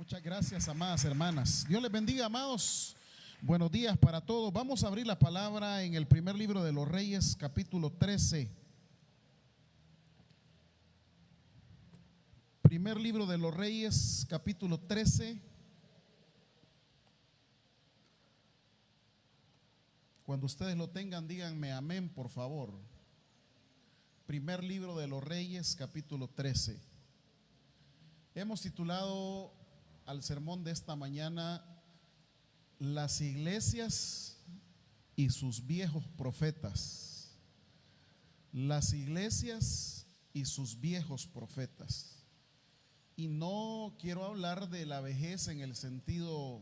Muchas gracias, amadas hermanas. Dios les bendiga, amados. Buenos días para todos. Vamos a abrir la palabra en el primer libro de los Reyes, capítulo 13. Primer libro de los Reyes, capítulo 13. Cuando ustedes lo tengan, díganme amén, por favor. Primer libro de los Reyes, capítulo 13. Hemos titulado al sermón de esta mañana Las iglesias y sus viejos profetas. Las iglesias y sus viejos profetas. Y no quiero hablar de la vejez en el sentido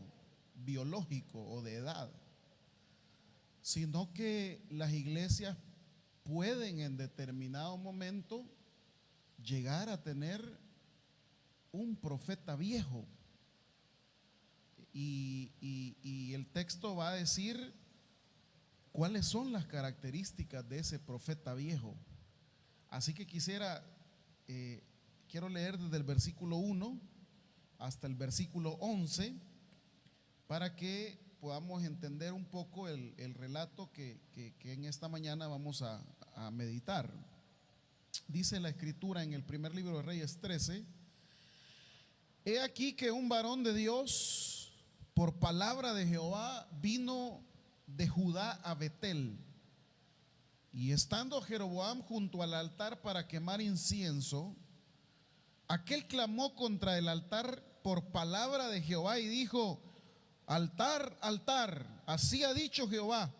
biológico o de edad, sino que las iglesias pueden en determinado momento llegar a tener un profeta viejo. Y el texto va a decir cuáles son las características de ese profeta viejo. Así que quiero leer desde el versículo 1 hasta el versículo 11 para que podamos entender un poco el relato que en esta mañana vamos a meditar. Dice la escritura en el primer libro de Reyes 13: He aquí que un varón de Dios, por palabra de Jehová, vino de Judá a Betel. Y estando Jeroboam junto al altar para quemar incienso, aquel clamó contra el altar por palabra de Jehová y dijo: Altar, altar, así ha dicho Jehová,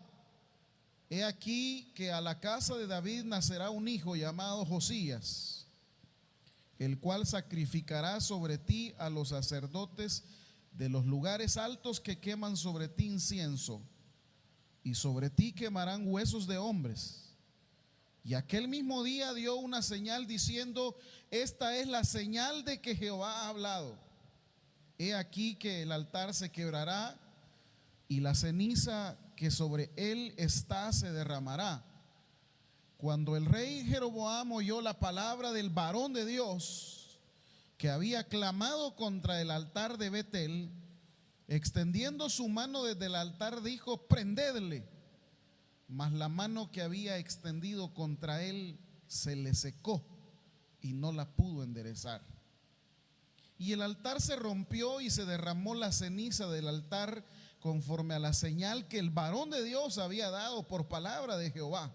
he aquí que a la casa de David nacerá un hijo llamado Josías, el cual sacrificará sobre ti a los sacerdotes de los lugares altos que queman sobre ti incienso, y sobre ti quemarán huesos de hombres. Y aquel mismo día dio una señal diciendo: Esta es la señal de que Jehová ha hablado. He aquí que el altar se quebrará y la ceniza que sobre él está se derramará. Cuando el rey Jeroboam oyó la palabra del varón de Dios que había clamado contra el altar de Betel, extendiendo su mano desde el altar dijo: Prendedle. Mas la mano que había extendido contra él se le secó y no la pudo enderezar. Y el altar se rompió y se derramó la ceniza del altar conforme a la señal que el varón de Dios había dado por palabra de Jehová.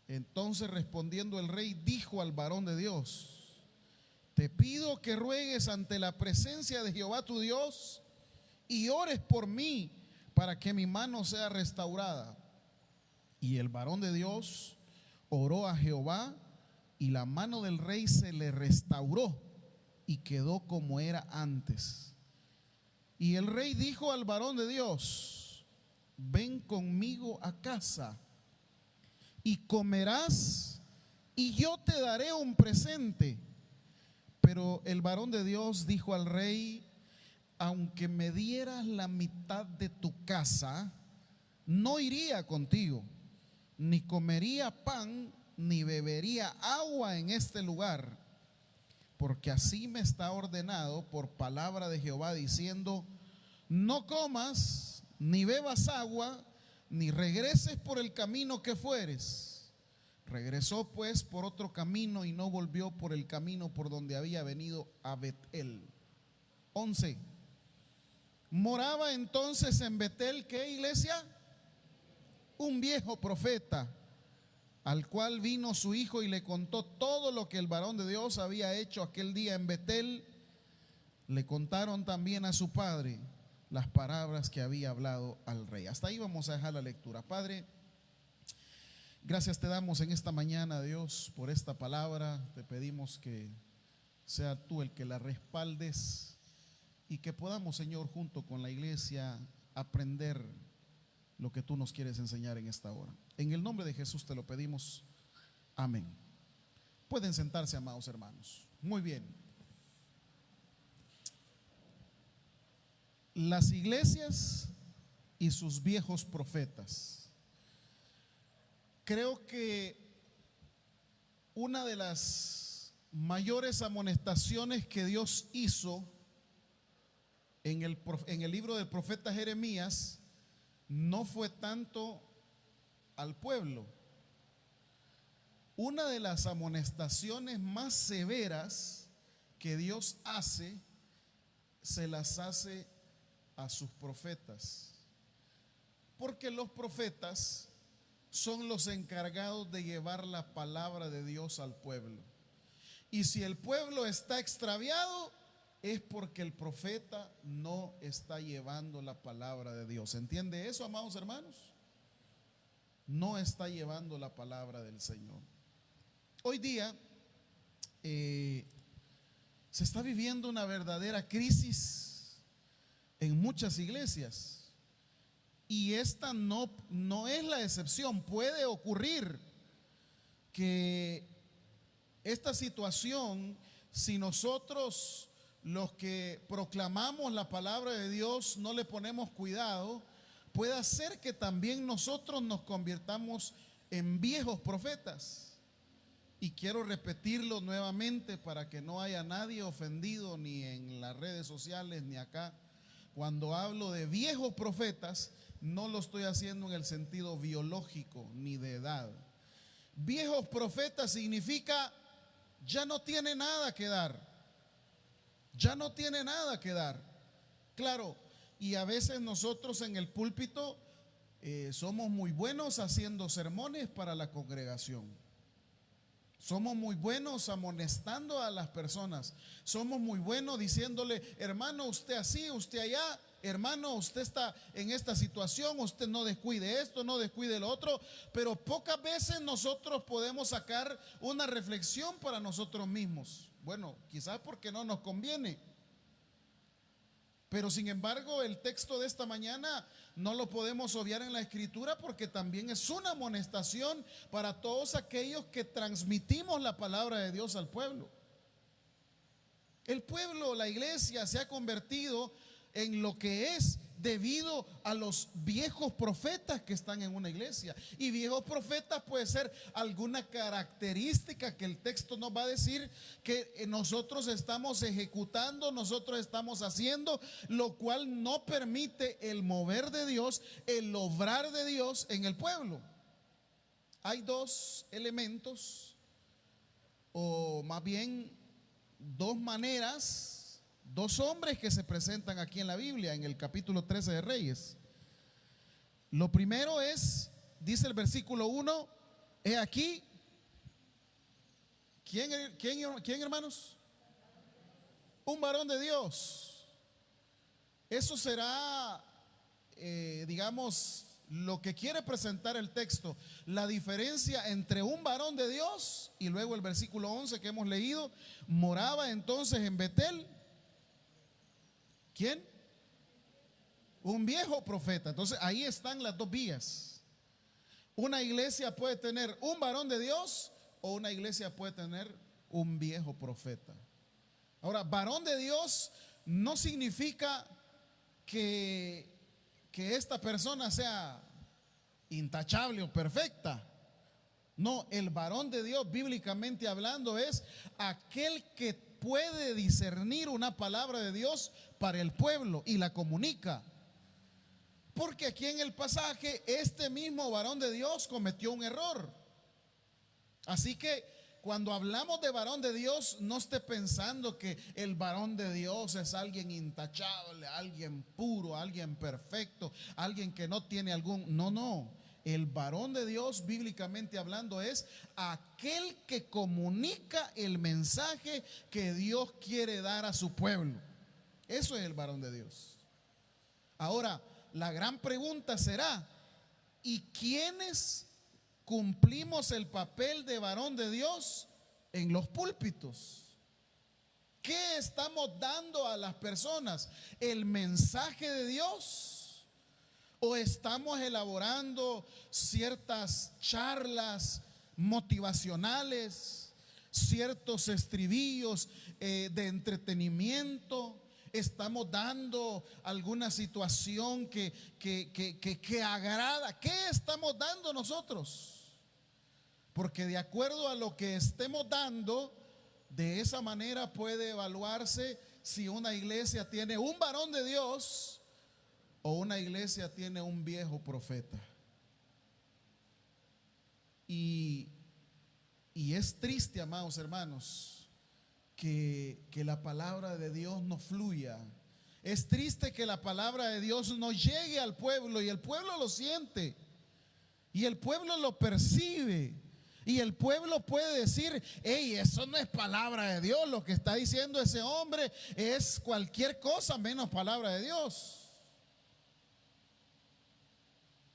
Entonces, respondiendo el rey, dijo al varón de Dios: Te pido que ruegues ante la presencia de Jehová tu Dios y ores por mí para que mi mano sea restaurada. Y el varón de Dios oró a Jehová y la mano del rey se le restauró y quedó como era antes. Y el rey dijo al varón de Dios: Ven conmigo a casa y comerás y yo te daré un presente. Pero el varón de Dios dijo al rey: Aunque me dieras la mitad de tu casa, no iría contigo, ni comería pan, ni bebería agua en este lugar, porque así me está ordenado por palabra de Jehová, diciendo: No comas, ni bebas agua, ni regreses por el camino que fueres. Regresó pues por otro camino y no volvió por el camino por donde había venido a Betel. 11. Moraba entonces en Betel, ¿qué iglesia? Un viejo profeta, al cual vino su hijo y le contó todo lo que el varón de Dios había hecho aquel día en Betel. Le contaron también a su padre las palabras que había hablado al rey. Hasta ahí vamos a dejar la lectura. Padre, gracias te damos en esta mañana, Dios, por esta palabra. Te pedimos que sea tú el que la respaldes y que podamos, Señor, junto con la iglesia, aprender lo que tú nos quieres enseñar en esta hora. En el nombre de Jesús te lo pedimos. Amén. Pueden sentarse, amados hermanos. Muy bien. Las iglesias y sus viejos profetas. Creo que una de las mayores amonestaciones que Dios hizo en el libro del profeta Jeremías, no fue tanto al pueblo. Una de las amonestaciones más severas que Dios hace, se las hace a sus profetas, porque los profetas son los encargados de llevar la palabra de Dios al pueblo. Y si el pueblo está extraviado, es porque el profeta no está llevando la palabra de Dios. ¿Entiende eso, amados hermanos? No está llevando la palabra del Señor. Hoy día se está viviendo una verdadera crisis en muchas iglesias. Y esta no es la excepción. Puede ocurrir que esta situación, si nosotros, los que proclamamos la palabra de Dios, no le ponemos cuidado, puede hacer que también nosotros nos convirtamos en viejos profetas. Y quiero repetirlo nuevamente para que no haya nadie ofendido, ni en las redes sociales ni acá. Cuando hablo de viejos profetas, no lo estoy haciendo en el sentido biológico ni de edad. Viejos profetas significa ya no tiene nada que dar. Ya no tiene nada que dar. Claro, y a veces nosotros en el púlpito somos muy buenos haciendo sermones para la congregación. Somos muy buenos amonestando a las personas. Somos muy buenos diciéndole: hermano, usted así, usted allá. Hermano, usted está en esta situación, usted no descuide esto, no descuide lo otro. Pero pocas veces nosotros podemos sacar una reflexión para nosotros mismos. Bueno, quizás porque no nos conviene. Pero sin embargo, el texto de esta mañana no lo podemos obviar en la escritura, porque también es una amonestación para todos aquellos que transmitimos la palabra de Dios al pueblo. El pueblo, la iglesia, se ha convertido en lo que es debido a los viejos profetas que están en una iglesia. Y viejos profetas puede ser alguna característica que el texto nos va a decir que nosotros estamos ejecutando, nosotros estamos haciendo, lo cual no permite el mover de Dios, el obrar de Dios en el pueblo. Hay dos elementos, o más bien dos maneras, dos hombres que se presentan aquí en la Biblia, en el capítulo 13 de Reyes. Lo primero es, dice el versículo 1, he aquí. ¿Quién, hermanos? Un varón de Dios. Eso será, digamos, lo que quiere presentar el texto, la diferencia entre un varón de Dios y luego el versículo 11 que hemos leído. Moraba entonces en Betel. ¿Quién? Un viejo profeta. Entonces ahí están las dos vías. Una iglesia puede tener un varón de Dios, o una iglesia puede tener un viejo profeta. Ahora, varón de Dios no significa que esta persona sea intachable o perfecta. No, el varón de Dios, bíblicamente hablando, es aquel que puede discernir una palabra de Dios para el pueblo y la comunica. Porque aquí en el pasaje, este mismo varón de Dios cometió un error. Así que cuando hablamos de varón de Dios, no esté pensando que el varón de Dios es alguien intachable, alguien puro, alguien perfecto, alguien que no tiene algún... No. El varón de Dios, bíblicamente hablando, es aquel que comunica el mensaje que Dios quiere dar a su pueblo. Eso es el varón de Dios. Ahora, la gran pregunta será: ¿y quiénes cumplimos el papel de varón de Dios en los púlpitos? ¿Qué estamos dando a las personas? ¿El mensaje de Dios? ¿O estamos elaborando ciertas charlas motivacionales, ciertos estribillos de entretenimiento? ¿Estamos dando alguna situación que agrada? ¿Qué estamos dando nosotros? Porque de acuerdo a lo que estemos dando, de esa manera puede evaluarse si una iglesia tiene un varón de Dios o una iglesia tiene un viejo profeta. Y es triste, amados hermanos, que la palabra de Dios no fluya. Es triste que la palabra de Dios no llegue al pueblo, y el pueblo lo siente, y el pueblo lo percibe, y el pueblo puede decir: hey, eso no es palabra de Dios, lo que está diciendo ese hombre es cualquier cosa menos palabra de Dios.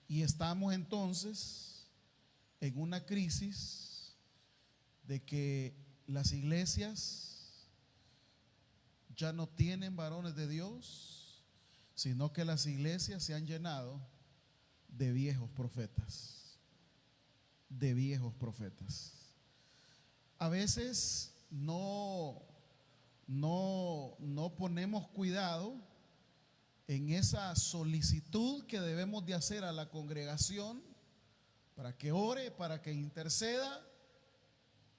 Y estamos entonces en una crisis de que las iglesias ya no tienen varones de Dios, sino que las iglesias se han llenado de viejos profetas, de viejos profetas. A veces no ponemos cuidado en esa solicitud que debemos de hacer a la congregación para que ore, para que interceda,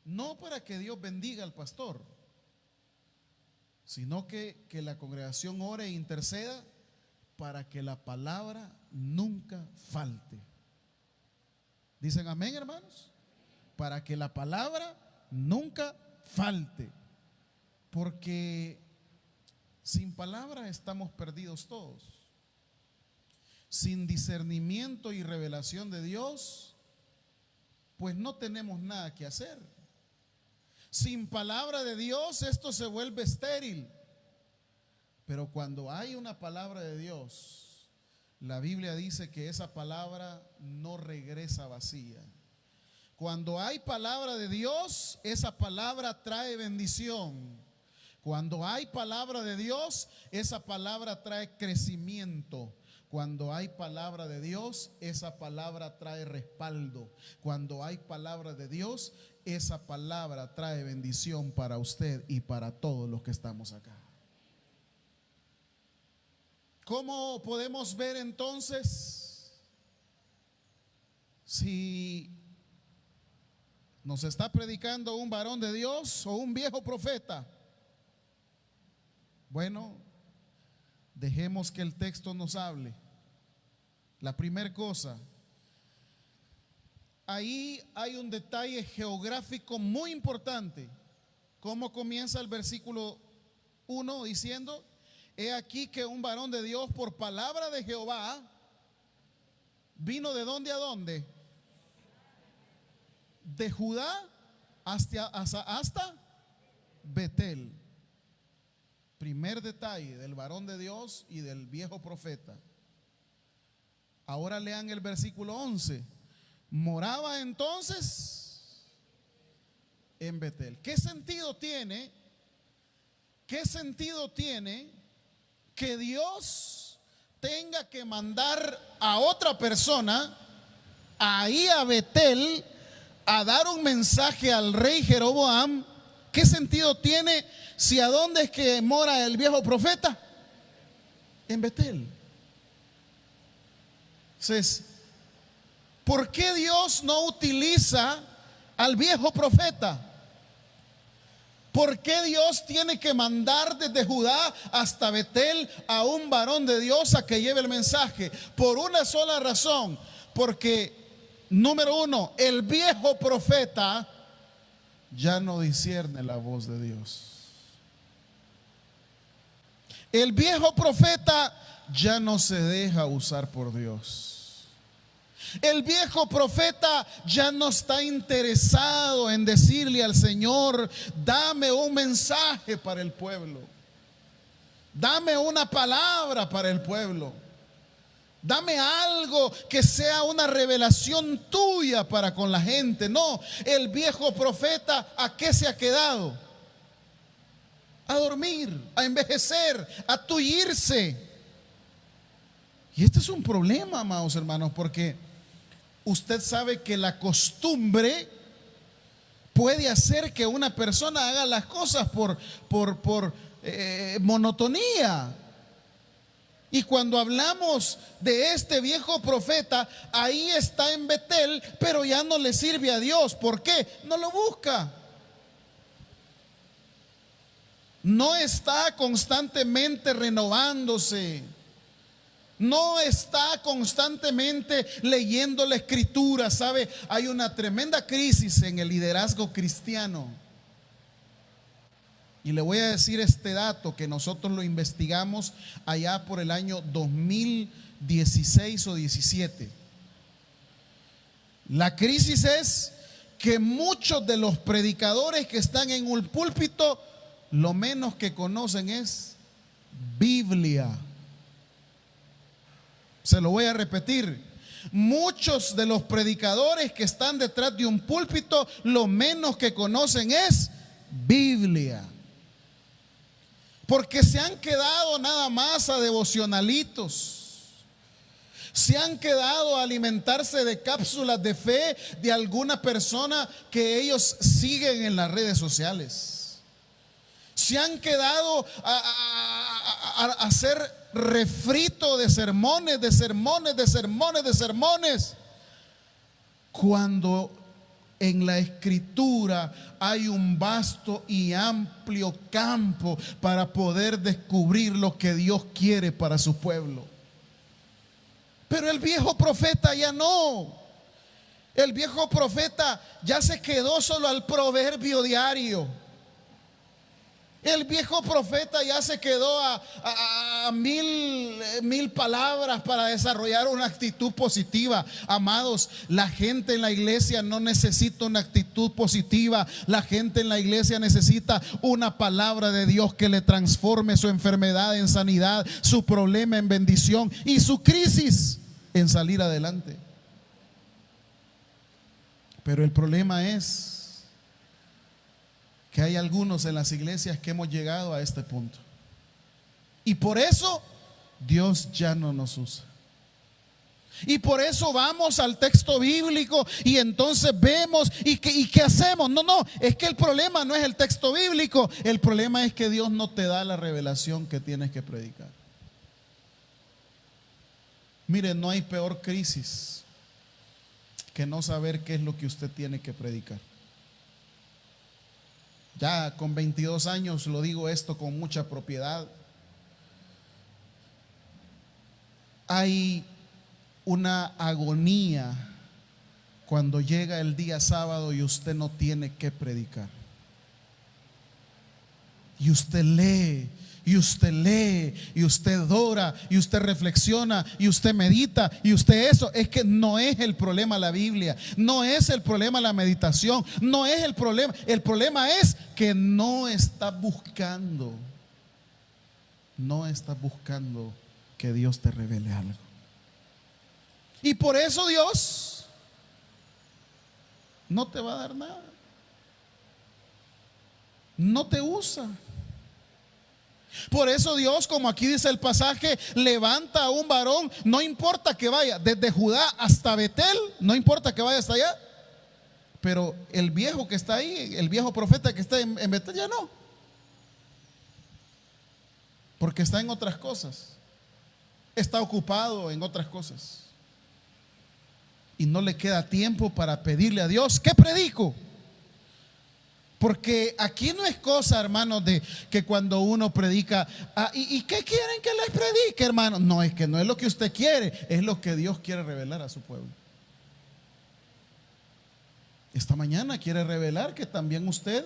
no para que Dios bendiga al pastor, sino que la congregación ore e interceda para que la palabra nunca falte. ¿Dicen amén, hermanos? Para que la palabra nunca falte, porque sin palabra estamos perdidos todos. Sin discernimiento y revelación de Dios, pues no tenemos nada que hacer. Sin palabra de Dios esto se vuelve estéril. Pero cuando hay una palabra de Dios, la Biblia dice que esa palabra no regresa vacía. Cuando hay palabra de Dios, esa palabra trae bendición. Cuando hay palabra de Dios, esa palabra trae crecimiento. Cuando hay palabra de Dios, esa palabra trae respaldo. Cuando hay palabra de Dios, esa palabra trae bendición para usted y para todos los que estamos acá. ¿Cómo podemos ver entonces si nos está predicando un varón de Dios o un viejo profeta? Bueno, dejemos que el texto nos hable. La primera cosa, ahí hay un detalle geográfico muy importante. ¿Cómo comienza el versículo 1 diciendo: he aquí que un varón de Dios por palabra de Jehová vino de dónde a dónde? De Judá hasta Betel. Primer detalle del varón de Dios y del viejo profeta. Ahora lean el versículo 11. Moraba entonces en Betel. ¿Qué sentido tiene? ¿Qué sentido tiene que Dios tenga que mandar a otra persona ahí a Betel a dar un mensaje al rey Jeroboam? ¿Qué sentido tiene si a dónde es que mora el viejo profeta? En Betel. Entonces, ¿por qué Dios no utiliza al viejo profeta? ¿Por qué Dios tiene que mandar desde Judá hasta Betel a un varón de Dios a que lleve el mensaje? Por una sola razón. Porque, número uno, el viejo profeta ya no discierne la voz de Dios. El viejo profeta ya no se deja usar por Dios. El viejo profeta ya no está interesado en decirle al Señor: dame un mensaje para el pueblo, dame una palabra para el pueblo, dame algo que sea una revelación tuya para con la gente. No, el viejo profeta, ¿a qué se ha quedado? A dormir, a envejecer, a tullirse. Y este es un problema, amados hermanos, porque usted sabe que la costumbre puede hacer que una persona haga las cosas por monotonía. Y cuando hablamos de este viejo profeta, ahí está en Betel, pero ya no le sirve a Dios. ¿Por qué? No lo busca. no está constantemente renovándose, no está constantemente leyendo la escritura. ¿Sabe? Hay una tremenda crisis en el liderazgo cristiano. Y le voy a decir este dato que nosotros lo investigamos allá por el año 2016 o 17. La crisis es que muchos de los predicadores que están en un púlpito, lo menos que conocen es Biblia. Se lo voy a repetir. Muchos de los predicadores que están detrás de un púlpito, lo menos que conocen es Biblia. Porque se han quedado nada más a devocionalitos. Se han quedado a alimentarse de cápsulas de fe de alguna persona que ellos siguen en las redes sociales. Se han quedado a hacer refrito de sermones, de sermones, de sermones, de sermones, cuando en la escritura hay un vasto y amplio campo para poder descubrir lo que Dios quiere para su pueblo. Pero el viejo profeta ya no. El viejo profeta ya se quedó solo al proverbio diario. El viejo profeta ya se quedó a mil palabras para desarrollar una actitud positiva. Amados, la gente en la iglesia no necesita una actitud positiva. La gente en la iglesia necesita una palabra de Dios que le transforme su enfermedad en sanidad, su problema en bendición y su crisis en salir adelante. Pero el problema es que hay algunos en las iglesias que hemos llegado a este punto, y por eso Dios ya no nos usa. Y por eso vamos al texto bíblico y entonces vemos y ¿qué hacemos? No, es que el problema no es el texto bíblico. El problema es que Dios no te da la revelación que tienes que predicar. Mire, no hay peor crisis que no saber qué es lo que usted tiene que predicar. Ya con 22 años lo digo esto con mucha propiedad. Hay una agonía cuando llega el día sábado y usted no tiene que predicar. Y usted lee, y usted lee, y usted ora, y usted reflexiona, y usted medita, y usted eso. Es que no es el problema la Biblia, no es el problema la meditación, no es el problema. El problema es que no está buscando que Dios te revele algo. Y por eso Dios no te va a dar nada, no te usa. Por eso Dios, como aquí dice el pasaje, levanta a un varón, no importa que vaya desde Judá hasta Betel, no importa que vaya hasta allá. Pero el viejo que está ahí, el viejo profeta que está en Betel, ya no, porque está en otras cosas, está ocupado en otras cosas y no le queda tiempo para pedirle a Dios: ¿qué predico? Porque aquí no es cosa, hermanos, de que cuando uno predica, ¿y qué quieren que les predique, hermano? No, es que no es lo que usted quiere, es lo que Dios quiere revelar a su pueblo. Esta mañana quiere revelar que también usted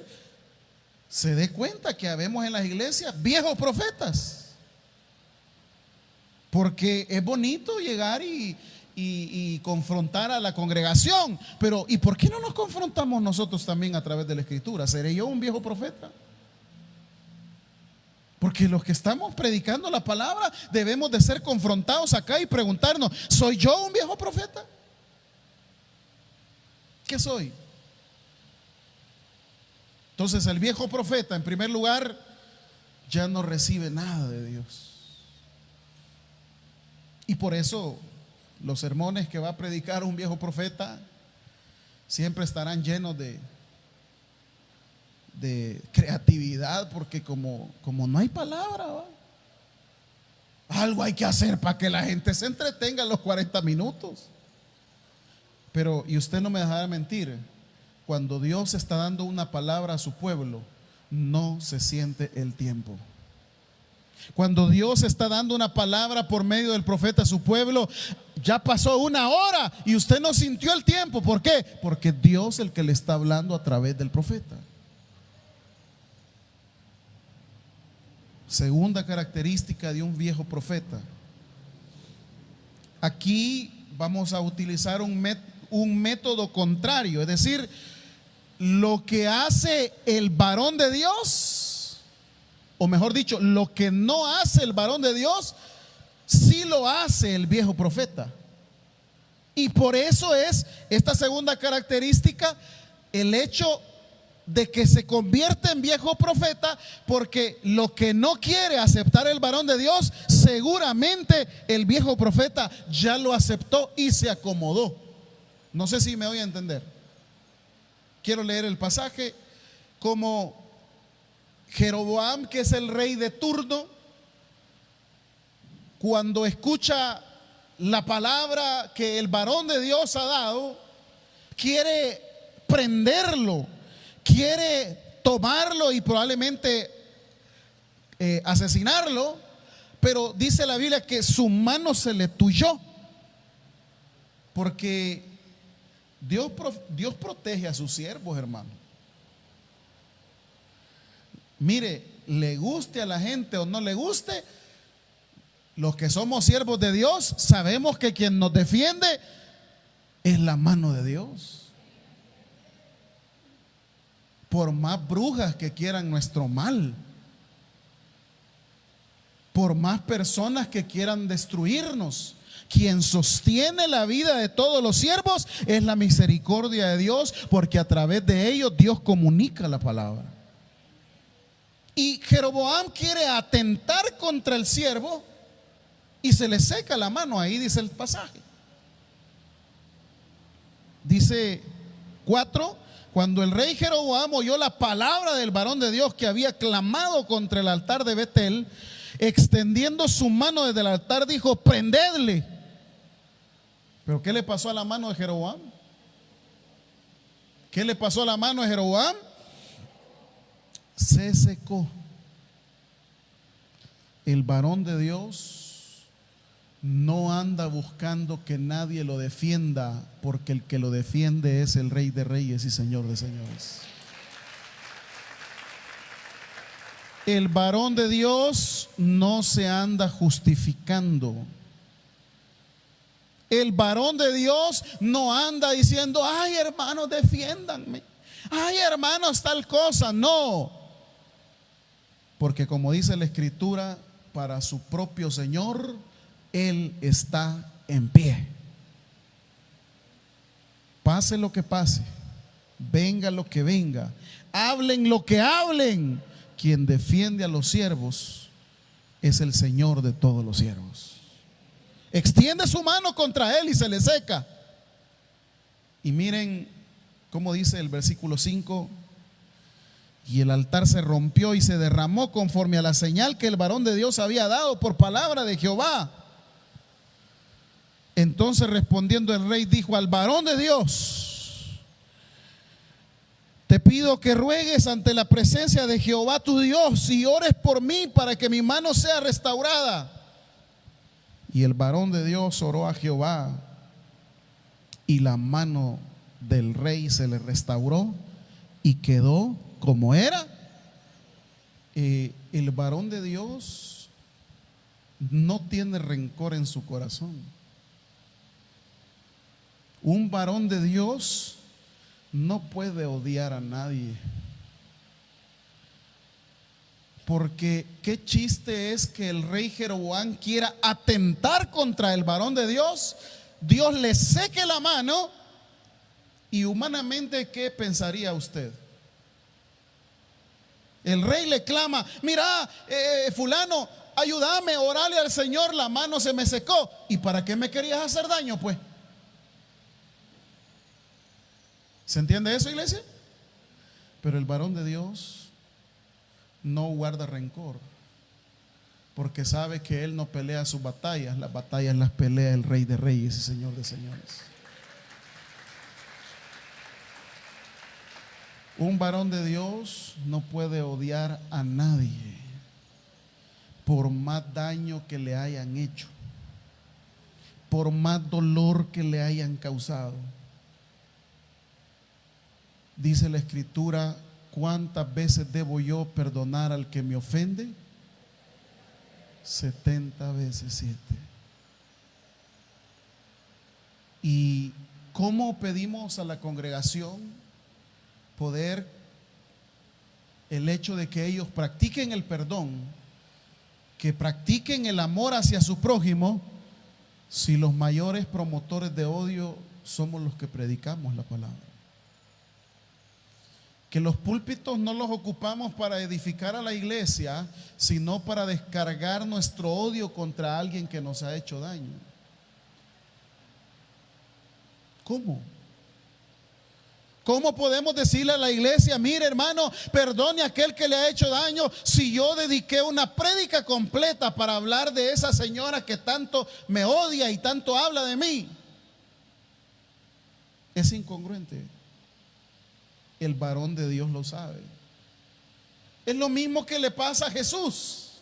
se dé cuenta que habemos en las iglesias viejos profetas. Porque es bonito llegar y confrontar a la congregación, pero ¿y por qué no nos confrontamos nosotros también a través de la escritura? ¿Seré yo un viejo profeta? Porque los que estamos predicando la palabra debemos de ser confrontados acá y preguntarnos: ¿soy yo un viejo profeta? ¿Qué soy? Entonces el viejo profeta, en primer lugar, ya no recibe nada de Dios. Y por eso los sermones que va a predicar un viejo profeta siempre estarán llenos de creatividad, porque como no hay palabra, ¿va? Algo hay que hacer para que la gente se entretenga en los 40 minutos. Pero, y usted no me dejará mentir, cuando Dios está dando una palabra a su pueblo, no se siente el tiempo. Cuando Dios está dando una palabra por medio del profeta a su pueblo, ya pasó 1 hora y usted no sintió el tiempo. ¿Por qué? Porque Dios es el que le está hablando a través del profeta. Segunda característica de un viejo profeta. Aquí vamos a utilizar un método contrario, es decir, lo que hace el varón de Dios, o mejor dicho, lo que no hace el varón de Dios, sí lo hace el viejo profeta. Y por eso es esta segunda característica, el hecho de que se convierte en viejo profeta, porque lo que no quiere aceptar el varón de Dios, seguramente el viejo profeta ya lo aceptó y se acomodó. No sé si me voy a entender. Quiero leer el pasaje. Como Jeroboam, que es el rey de turno, cuando escucha la palabra que el varón de Dios ha dado, quiere prenderlo, quiere tomarlo y probablemente asesinarlo, pero dice la Biblia que su mano se le tuyó, porque Dios protege a sus siervos, hermano. Mire, le guste a la gente o no le guste, los que somos siervos de Dios sabemos que quien nos defiende es la mano de Dios. Por más brujas que quieran nuestro mal, por más personas que quieran destruirnos, quien sostiene la vida de todos los siervos es la misericordia de Dios, porque a través de ellos Dios comunica la palabra. Y Jeroboam quiere atentar contra el siervo y se le seca la mano. Ahí dice el pasaje. Dice 4: cuando el rey Jeroboam oyó la palabra del varón de Dios que había clamado contra el altar de Betel, extendiendo su mano desde el altar, dijo: prendedle. ¿Pero qué le pasó a la mano de Jeroboam? ¿Qué le pasó a la mano de Jeroboam? Se secó. El varón de Dios no anda buscando que nadie lo defienda, porque el que lo defiende es el Rey de Reyes y Señor de Señores. El varón de Dios no se anda justificando. El varón de Dios no anda diciendo: ay, hermanos, defiéndanme, ay, hermanos, tal cosa. No, porque como dice la Escritura, para su propio Señor Él está en pie. Pase lo que pase, venga lo que venga, hablen lo que hablen, quien defiende a los siervos es el Señor de todos los siervos. Extiende su mano contra él y se le seca. Y miren cómo dice el versículo 5: y el altar se rompió y se derramó conforme a la señal que el varón de Dios había dado por palabra de Jehová. Entonces, respondiendo el rey, dijo al varón de Dios: te pido que ruegues ante la presencia de Jehová tu Dios y ores por mí para que mi mano sea restaurada. Y el varón de Dios oró a Jehová, y la mano del rey se le restauró y quedó como era. El varón de Dios no tiene rencor en su corazón. Un varón de Dios no puede odiar a nadie, porque qué chiste es que el rey Jeroboam quiera atentar contra el varón de Dios, Dios le seque la mano, y humanamente, ¿qué pensaría usted? El rey le clama: mira, fulano, ayúdame, orale al Señor, la mano se me secó. ¿Y para qué me querías hacer daño, pues? ¿Se entiende eso, iglesia? Pero el varón de Dios no guarda rencor, porque sabe que él no pelea sus batallas, las batallas las pelea el Rey de Reyes y Señor de Señores. Un varón de Dios no puede odiar a nadie por más daño que le hayan hecho, por más dolor que le hayan causado. Dice la Escritura: ¿cuántas veces debo yo perdonar al que me ofende? 70 veces 7. ¿Y cómo pedimos a la congregación poder el hecho de que ellos practiquen el perdón, que practiquen el amor hacia su prójimo, si los mayores promotores de odio somos los que predicamos la palabra? Que los púlpitos no los ocupamos para edificar a la iglesia, sino para descargar nuestro odio contra alguien que nos ha hecho daño. ¿Cómo? ¿Cómo podemos decirle a la iglesia: mire, hermano, perdone a aquel que le ha hecho daño, si yo dediqué una prédica completa para hablar de esa señora que tanto me odia y tanto habla de mí? Es incongruente. El varón de Dios lo sabe. Es lo mismo que le pasa a Jesús.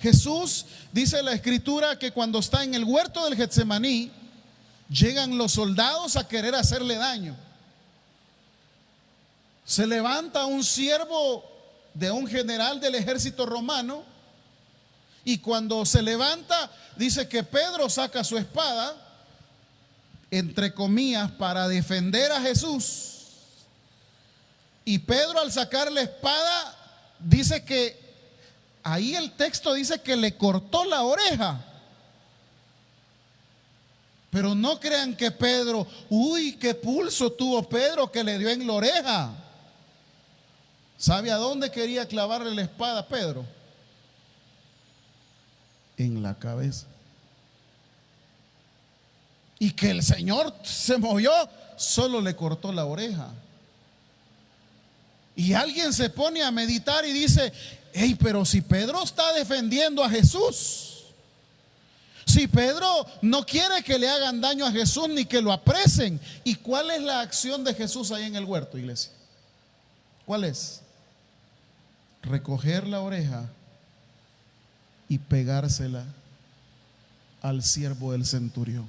Jesús, dice la Escritura, que cuando está en el huerto del Getsemaní, llegan los soldados a querer hacerle daño. Se levanta un siervo de un general del ejército romano, y cuando se levanta, dice que Pedro saca su espada, entre comillas, para defender a Jesús. Y Pedro, al sacar la espada, dice que ahí el texto dice que le cortó la oreja. Pero no crean que Pedro, uy, qué pulso tuvo Pedro que le dio en la oreja. ¿Sabe a dónde quería clavarle la espada Pedro? En la cabeza. Y que el Señor se movió, solo le cortó la oreja. Y alguien se pone a meditar y dice: hey, pero si Pedro está defendiendo a Jesús, si Pedro no quiere que le hagan daño a Jesús ni que lo apresen, ¿y cuál es la acción de Jesús ahí en el huerto, iglesia? ¿Cuál es? Recoger la oreja y pegársela al siervo del centurión.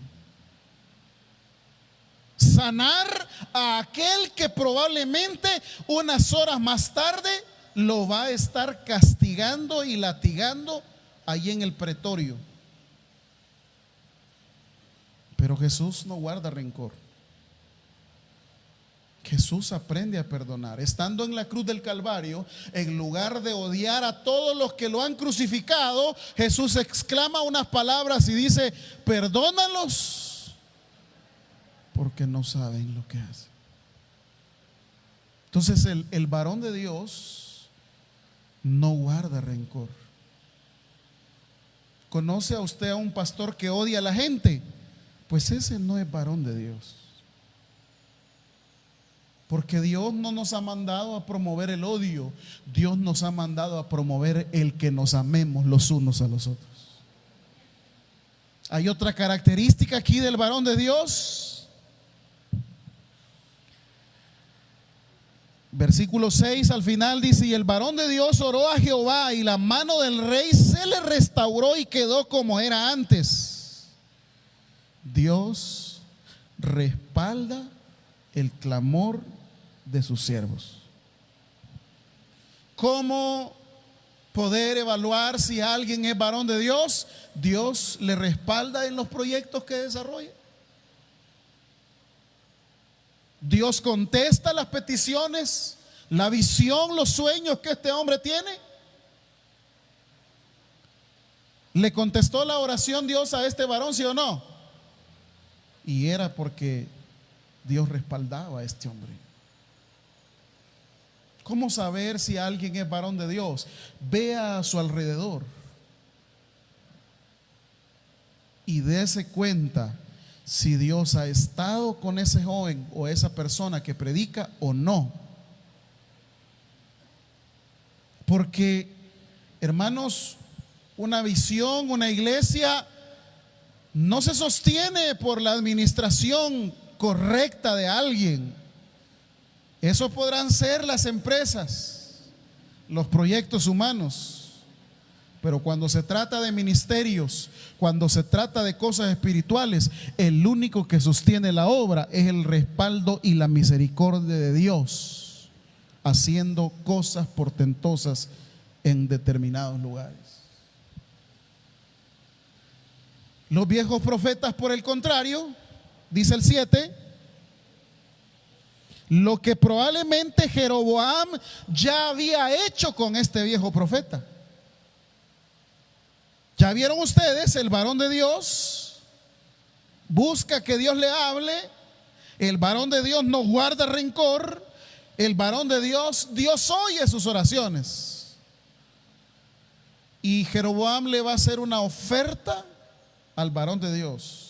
Sanar a aquel que probablemente unas horas más tarde lo va a estar castigando y latigando allí en el pretorio. Pero Jesús no guarda rencor. Jesús aprende a perdonar. Estando en la cruz del Calvario, en lugar de odiar a todos los que lo han crucificado, Jesús exclama unas palabras y dice: perdónalos, porque no saben lo que hacen. Entonces el varón de Dios no guarda rencor. ¿Conoce a usted a un pastor que odia a la gente? Pues ese no es varón de Dios. Porque Dios no nos ha mandado a promover el odio. Dios nos ha mandado a promover el que nos amemos los unos a los otros. Hay otra característica aquí del varón de Dios. Versículo 6 al final dice: y el varón de Dios oró a Jehová, y la mano del rey se le restauró y quedó como era antes. Dios respalda el clamor de sus siervos. ¿Cómo poder evaluar si alguien es varón de Dios? Dios le respalda en los proyectos que desarrolla. Dios contesta las peticiones, la visión, los sueños que este hombre tiene. ¿Le contestó la oración Dios a este varón, sí o no? Y era porque Dios respaldaba a este hombre. ¿Cómo saber si alguien es varón de Dios? Vea a su alrededor y dése cuenta si Dios ha estado con ese joven o esa persona que predica o no. Porque, hermanos, una visión, una iglesia no se sostiene por la administración correcta de alguien. Eso podrán ser las empresas, los proyectos humanos. Pero cuando se trata de ministerios, cuando se trata de cosas espirituales, el único que sostiene la obra es el respaldo y la misericordia de Dios, haciendo cosas portentosas en determinados lugares. Los viejos profetas, por el contrario, dice el 7, lo que probablemente Jeroboam ya había hecho con este viejo profeta. Ya vieron ustedes, el varón de Dios busca que Dios le hable, el varón de Dios no guarda rencor, el varón de Dios, Dios oye sus oraciones. Y Jeroboam le va a hacer una oferta al varón de Dios.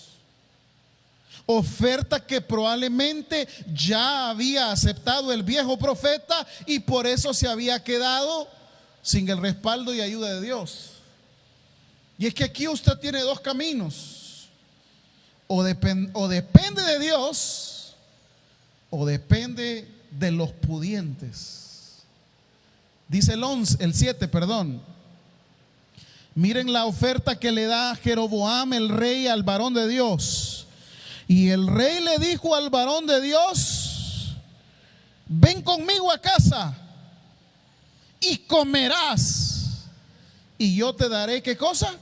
Oferta que probablemente ya había aceptado el viejo profeta y por eso se había quedado sin el respaldo y ayuda de Dios. Y es que aquí usted tiene dos caminos: o depende de Dios o depende de los pudientes. Dice el 7, perdón. Miren la oferta que le da Jeroboam el rey al varón de Dios. Y el rey le dijo al varón de Dios: ven conmigo a casa y comerás, y yo te daré, ¿qué cosa?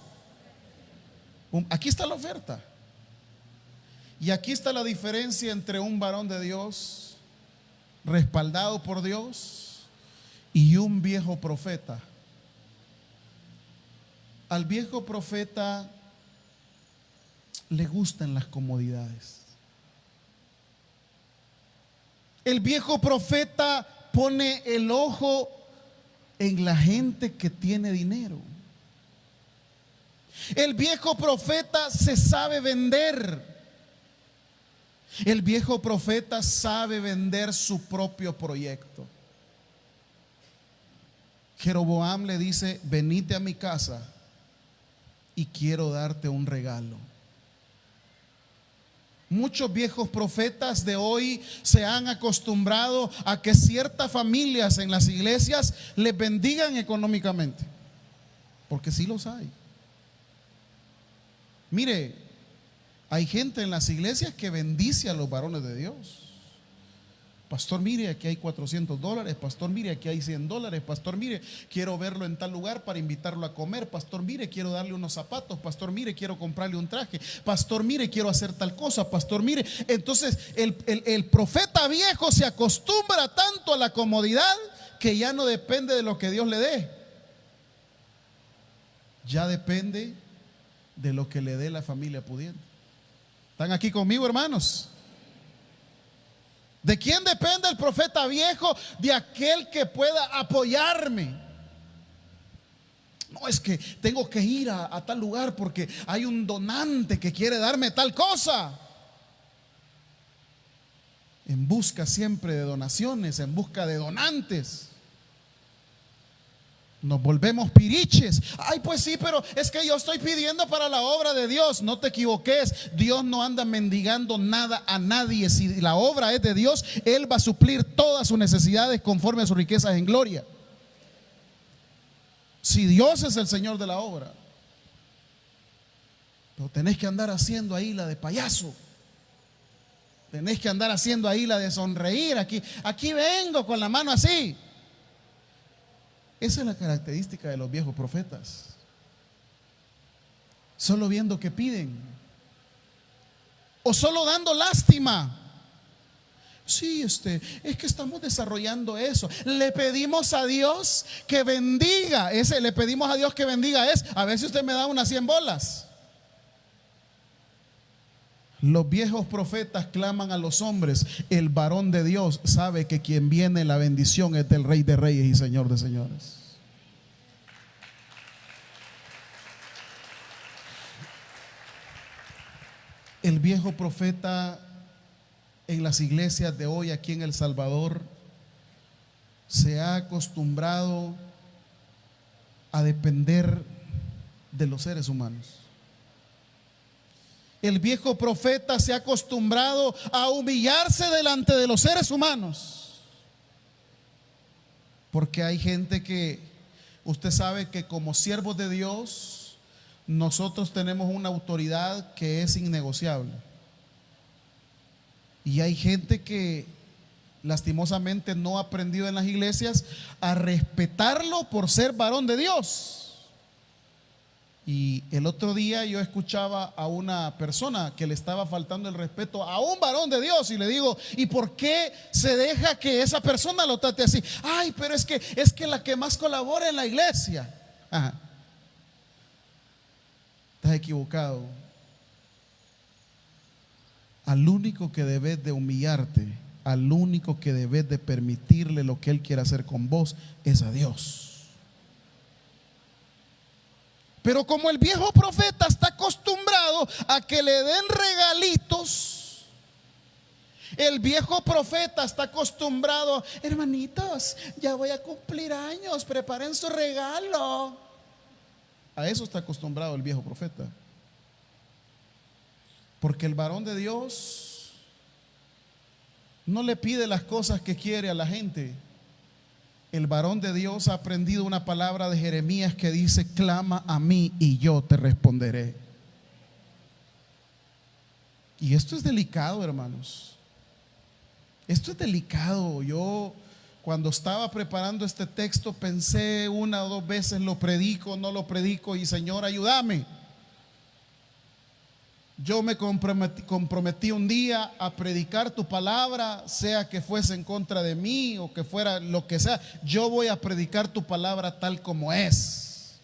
Aquí está la oferta. Y aquí está la diferencia entre un varón de Dios respaldado por Dios y un viejo profeta. Al viejo profeta le gustan las comodidades. El viejo profeta pone el ojo en la gente que tiene dinero. El viejo profeta se sabe vender. El viejo profeta sabe vender su propio proyecto. Jeroboam le dice: venite a mi casa y quiero darte un regalo. Muchos viejos profetas de hoy se han acostumbrado a que ciertas familias en las iglesias les bendigan económicamente, porque sí los hay. Mire, hay gente en las iglesias que bendice a los varones de Dios. Pastor, mire, aquí hay $400. Pastor, mire, aquí hay $100. Pastor, mire, quiero verlo en tal lugar para invitarlo a comer. Pastor, mire, quiero darle unos zapatos. Pastor, mire, quiero comprarle un traje. Pastor, mire, quiero hacer tal cosa. Pastor, mire. Entonces el profeta viejo se acostumbra tanto a la comodidad que ya no depende de lo que Dios le dé. Ya depende de lo que le dé la familia pudiente. ¿Están aquí conmigo, hermanos? ¿De quién depende el profeta viejo? De aquel que pueda apoyarme. No, es que tengo que ir a tal lugar porque hay un donante que quiere darme tal cosa. En busca siempre de donaciones, en busca de donantes. Nos volvemos piriches. Ay, pues sí, pero es que yo estoy pidiendo para la obra de Dios. No te equivoques, Dios no anda mendigando nada a nadie. Si la obra es de Dios, Él va a suplir todas sus necesidades conforme a sus riquezas en gloria. Si Dios es el Señor de la obra. Pero tenés que andar haciendo ahí la de payaso. Tenés que andar haciendo ahí la de sonreír. Aquí vengo con la mano así. Esa es la característica de los viejos profetas. Solo viendo que piden, o solo dando lástima. Sí, es que estamos desarrollando eso. Le pedimos a Dios que bendiga. Le pedimos a Dios que bendiga a ver si usted me da unas 100 bolas. Los viejos profetas claman a los hombres. El varón de Dios sabe que quien viene la bendición es del Rey de Reyes y Señor de Señores. El viejo profeta en las iglesias de hoy aquí en El Salvador se ha acostumbrado a depender de los seres humanos. El viejo profeta se ha acostumbrado a humillarse delante de los seres humanos. Porque hay gente que, usted sabe que como siervos de Dios, nosotros tenemos una autoridad que es innegociable. Y hay gente que lastimosamente no ha aprendido en las iglesias a respetarlo por ser varón de Dios. Y el otro día yo escuchaba a una persona que le estaba faltando el respeto a un varón de Dios, y le digo: ¿y por qué se deja que esa persona lo trate así? Ay, pero es que la que más colabora en la iglesia. Ajá. Estás equivocado. Al único que debes de humillarte, al único que debes de permitirle lo que Él quiere hacer con vos, es a Dios. Pero como el viejo profeta está acostumbrado a que le den regalitos, el viejo profeta está acostumbrado: hermanitos, ya voy a cumplir años, preparen su regalo. A eso está acostumbrado el viejo profeta. Porque el varón de Dios no le pide las cosas que quiere a la gente. El varón de Dios ha aprendido una palabra de Jeremías que dice: clama a mí y yo te responderé. Y esto es delicado, hermanos. Esto es delicado. Yo, cuando estaba preparando este texto, pensé una o dos veces: lo predico, no lo predico, y Señor, ayúdame. Yo me comprometí un día a predicar tu palabra, sea que fuese en contra de mí o que fuera lo que sea. Yo voy a predicar tu palabra tal como es,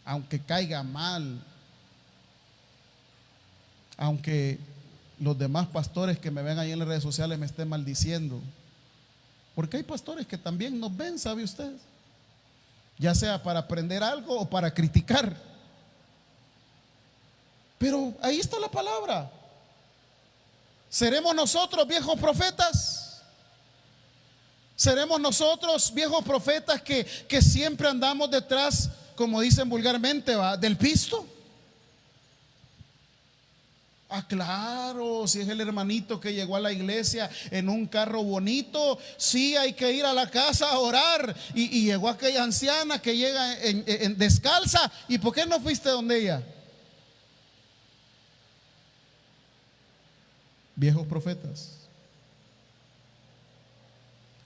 aunque caiga mal, aunque los demás pastores que me ven ahí en las redes sociales me estén maldiciendo. Porque hay pastores que también nos ven, ¿sabe usted? Ya sea para aprender algo o para criticar. Pero ahí está la palabra. ¿Seremos nosotros viejos profetas? ¿Seremos nosotros viejos profetas que siempre andamos detrás, como dicen vulgarmente, del pisto? Ah, claro, si es el hermanito que llegó a la iglesia en un carro bonito, sí hay que ir a la casa a orar. Y llegó aquella anciana que llega en descalza. ¿Y por qué no fuiste donde ella? Viejos profetas.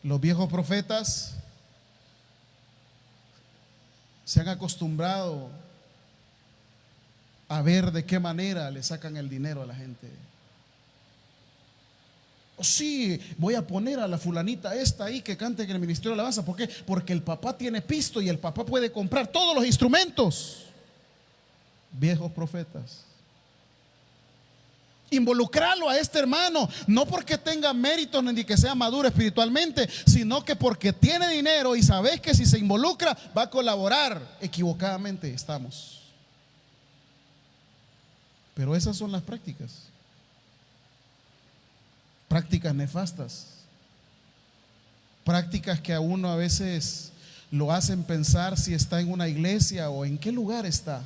Los viejos profetas se han acostumbrado a ver de qué manera le sacan el dinero a la gente. Oh, sí, voy a poner a la fulanita esta ahí que cante en el ministerio de alabanza. ¿Por qué? Porque el papá tiene pisto y el papá puede comprar todos los instrumentos. Viejos profetas. Involucrarlo a este hermano, no porque tenga méritos ni que sea maduro espiritualmente, sino que porque tiene dinero y sabes que si se involucra va a colaborar. Equivocadamente estamos. Pero esas son las prácticas. Prácticas nefastas. Prácticas que a uno a veces lo hacen pensar si está en una iglesia o en qué lugar está.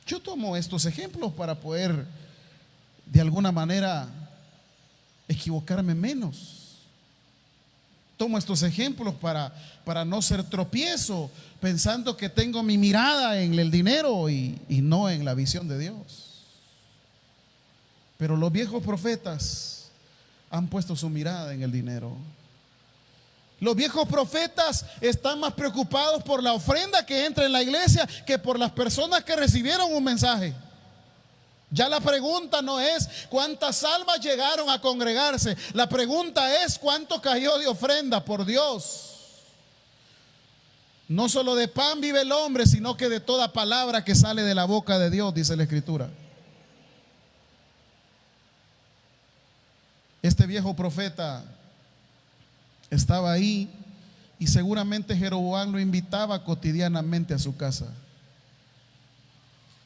Yo tomo estos ejemplos para poder de alguna manera equivocarme menos. Tomo estos ejemplos para no ser tropiezo, pensando que tengo mi mirada en el dinero y no en la visión de Dios. Pero los viejos profetas han puesto su mirada en el dinero. Los viejos profetas están más preocupados por la ofrenda que entra en la iglesia que por las personas que recibieron un mensaje. Ya la pregunta no es cuántas almas llegaron a congregarse. La pregunta es cuánto cayó de ofrenda por Dios. No solo de pan vive el hombre, sino que de toda palabra que sale de la boca de Dios, dice la Escritura. Este viejo profeta estaba ahí y seguramente Jeroboam lo invitaba cotidianamente a su casa.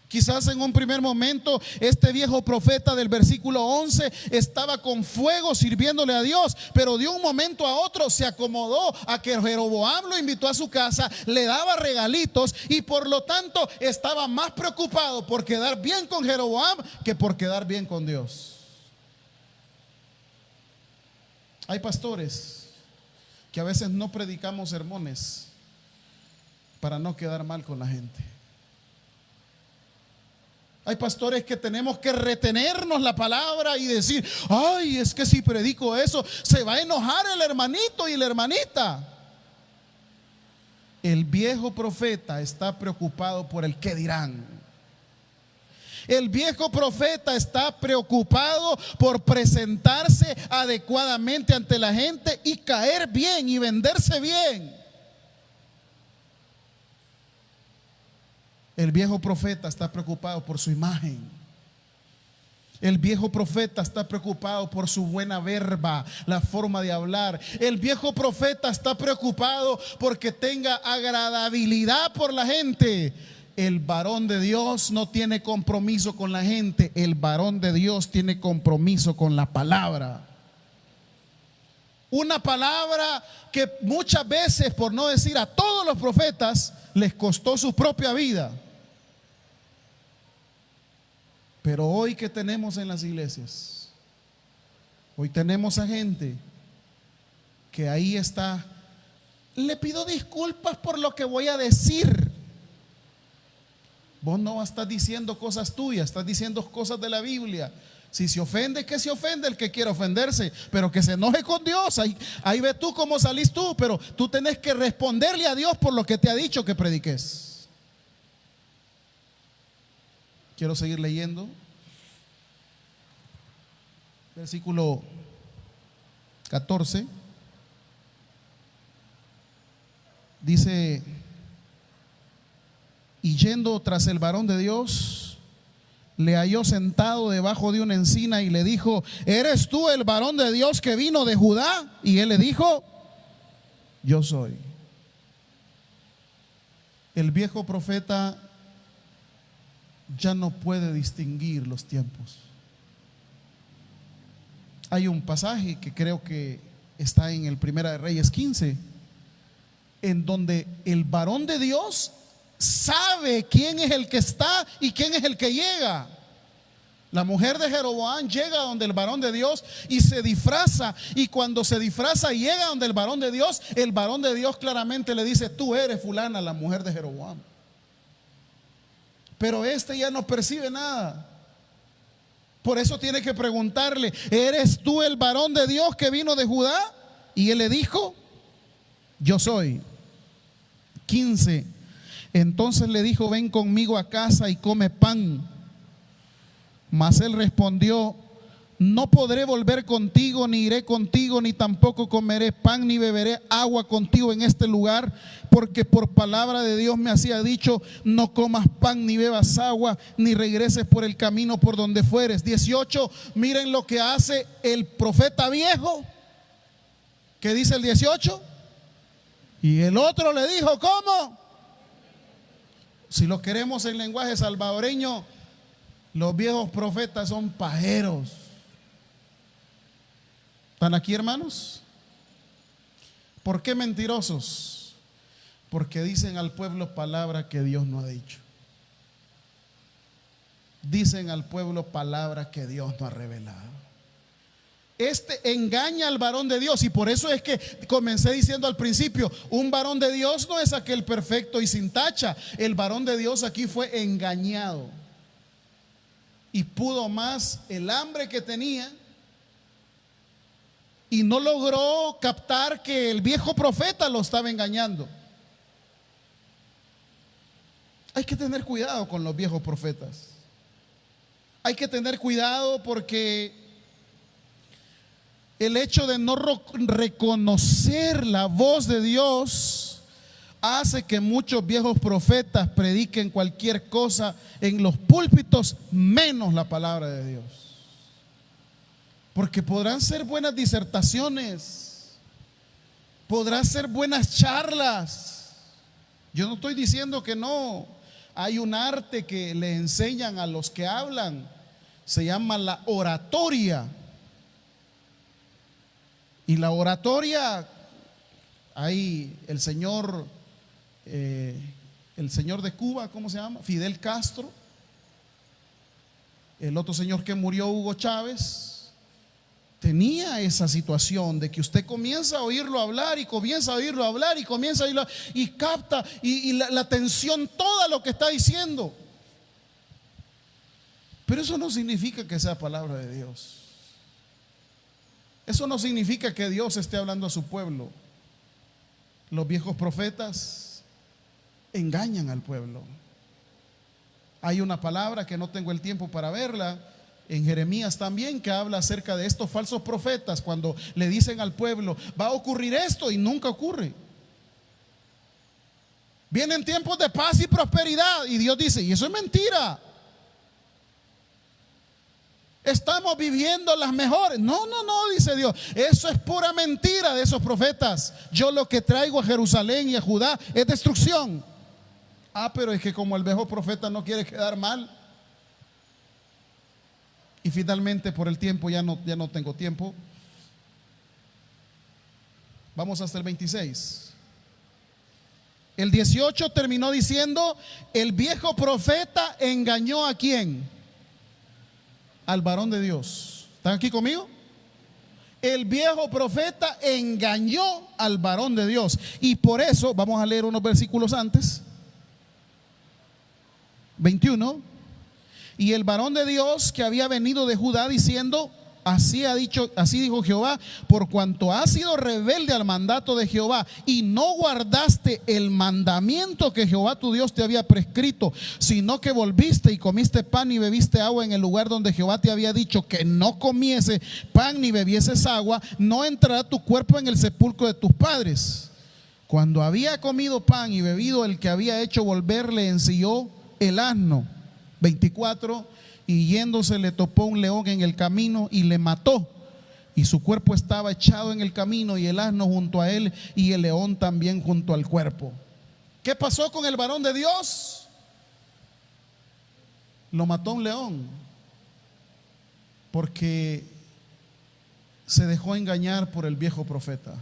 Quizás en un primer momento este viejo profeta del versículo 11 estaba con fuego sirviéndole a Dios, pero de un momento a otro se acomodó a que Jeroboam lo invitó a su casa, le daba regalitos y por lo tanto estaba más preocupado por quedar bien con Jeroboam que por quedar bien con Dios. Hay pastores que a veces no predicamos sermones para no quedar mal con la gente. Hay pastores que tenemos que retenernos la palabra y decir: ay, es que si predico eso se va a enojar el hermanito y la hermanita. El viejo profeta está preocupado por el qué dirán. El viejo profeta está preocupado por presentarse adecuadamente ante la gente y caer bien y venderse bien. El viejo profeta está preocupado por su imagen. El viejo profeta está preocupado por su buena verba, la forma de hablar. El viejo profeta está preocupado porque tenga agradabilidad por la gente. El varón de Dios no tiene compromiso con la gente. El varón de Dios tiene compromiso con la palabra. Una palabra que muchas veces, por no decir a todos los profetas, les costó su propia vida. Pero hoy, ¿qué tenemos en las iglesias? Hoy tenemos a gente que ahí está: le pido disculpas por lo que voy a decir. Vos no estás diciendo cosas tuyas, estás diciendo cosas de la Biblia. Si se ofende, que se ofende el que quiera ofenderse, pero que se enoje con Dios. Ahí ve tú cómo salís tú, pero tú tenés que responderle a Dios por lo que te ha dicho que prediques. Quiero seguir leyendo. Versículo 14. Dice: y yendo tras el varón de Dios, le halló sentado debajo de una encina y le dijo: ¿eres tú el varón de Dios que vino de Judá? Y él le dijo: yo soy. El viejo profeta ya no puede distinguir los tiempos. Hay un pasaje que creo que está en el Primera de Reyes 15, en donde el varón de Dios sabe quién es el que está y quién es el que llega. La mujer de Jeroboam llega donde el varón de Dios y se disfraza, y cuando se disfraza y llega donde el varón de Dios claramente le dice: tú eres fulana, la mujer de Jeroboam. Pero este ya no percibe nada. Por eso tiene que preguntarle: ¿eres tú el varón de Dios que vino de Judá? Y él le dijo: yo soy. 15. Entonces le dijo: ven conmigo a casa y come pan. Mas él respondió: no podré volver contigo, ni iré contigo, ni tampoco comeré pan, ni beberé agua contigo en este lugar, porque por palabra de Dios me hacía dicho: no comas pan, ni bebas agua, ni regreses por el camino por donde fueres. 18. Miren lo que hace el profeta viejo. ¿Qué dice el 18? Y el otro le dijo: ¿cómo? Si lo queremos en lenguaje salvadoreño, los viejos profetas son pajeros. ¿Están aquí, hermanos? ¿Por qué mentirosos? Porque dicen al pueblo palabra que Dios no ha dicho. Dicen al pueblo palabra que Dios no ha revelado. Este engaña al varón de Dios, y por eso es que comencé diciendo al principio: un varón de Dios no es aquel perfecto y sin tacha. El varón de Dios aquí fue engañado, y pudo más el hambre que tenía, y no logró captar que el viejo profeta lo estaba engañando. Hay que tener cuidado con los viejos profetas. Hay que tener cuidado, porque el hecho de no reconocer la voz de Dios hace que muchos viejos profetas prediquen cualquier cosa en los púlpitos, menos la palabra de Dios. Porque podrán ser buenas disertaciones, podrán ser buenas charlas. Yo no estoy diciendo que no. Hay un arte que le enseñan a los que hablan, se llama la oratoria. Y la oratoria, hay el señor de Cuba, ¿cómo se llama? Fidel Castro. El otro señor que murió, Hugo Chávez, tenía esa situación de que usted comienza a oírlo hablar y comienza a oírlo hablar y comienza a oírlo y capta y la atención toda lo que está diciendo. Pero eso no significa que sea palabra de Dios. Eso no significa que Dios esté hablando a su pueblo. Los viejos profetas engañan al pueblo. Hay una palabra que no tengo el tiempo para verla en Jeremías también, que habla acerca de estos falsos profetas, cuando le dicen al pueblo: va a ocurrir esto, y nunca ocurre. Vienen tiempos de paz y prosperidad, y Dios dice: y eso es mentira. Estamos viviendo las mejores. No, dice Dios, eso es pura mentira de esos profetas. Yo lo que traigo a Jerusalén y a Judá es destrucción. Pero es que como el viejo profeta no quiere quedar mal. Y finalmente, por el tiempo, ya no tengo tiempo. Vamos hasta el 26. El 18 terminó diciendo: el viejo profeta engañó ¿a quién? Al varón de Dios. ¿Están aquí conmigo? El viejo profeta engañó al varón de Dios. Y por eso, vamos a leer unos versículos antes. 21. Y el varón de Dios que había venido de Judá diciendo: así dijo Jehová, por cuanto has sido rebelde al mandato de Jehová y no guardaste el mandamiento que Jehová tu Dios te había prescrito, sino que volviste y comiste pan y bebiste agua en el lugar donde Jehová te había dicho que no comiese pan ni bebieses agua, no entrará tu cuerpo en el sepulcro de tus padres. Cuando había comido pan y bebido, el que había hecho volver le ensilló el asno. 24. Y yéndose le topó un león en el camino y le mató, y su cuerpo estaba echado en el camino, y el asno junto a él, y el león también junto al cuerpo. ¿Qué pasó con el varón de Dios? Lo mató un león, porque se dejó engañar por el viejo profeta.